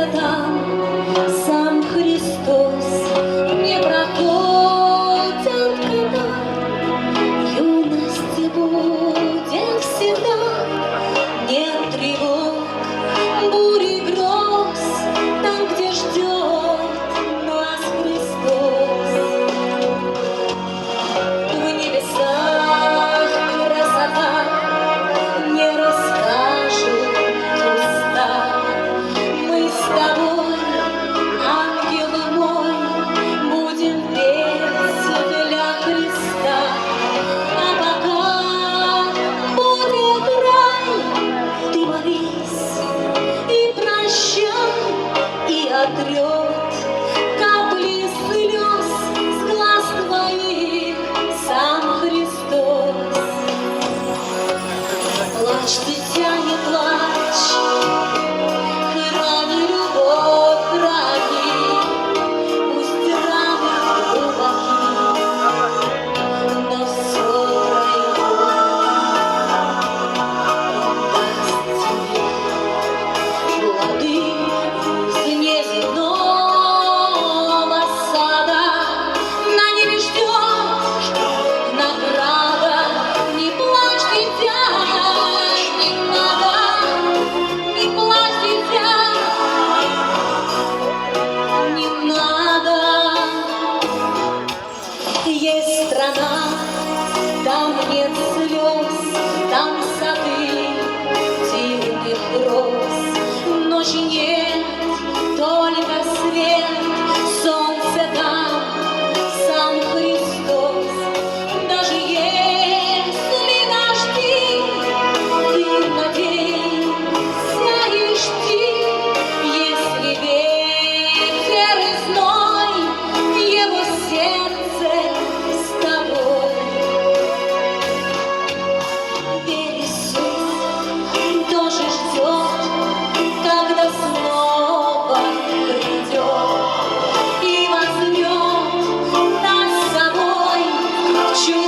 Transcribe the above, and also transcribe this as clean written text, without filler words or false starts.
солнце там сам Христос. Не проходят года, юности будет всегда. Нет тревог, бури гроз, там, где ждет нас Христос. В небесах красота не расскажут уста. Мы с тобой, ангел мой, будем петь для Христа. А пока будет рай, ты молись и прощай, и отрет капли слез с глаз твоих сам Христос. Плачь, дитя, не плачь, раны любовь храни, пусть раны глубоки, но все пройдет. Даст тебе плоды из неземного сада, на небе ждет награда. Не плачь, дитя, не надо, не плачь, дитя, не надо. Есть страна, там нет слез, там сады дивных роз. Ночи нет, только свет, солнце там сам Христос. Даже если дожди, ты надейся и жди. Если ветер и зной, его сердце с тобой. Верь, Иисус тоже ждет, когда снова придет и возьмет нас с собой в чудо.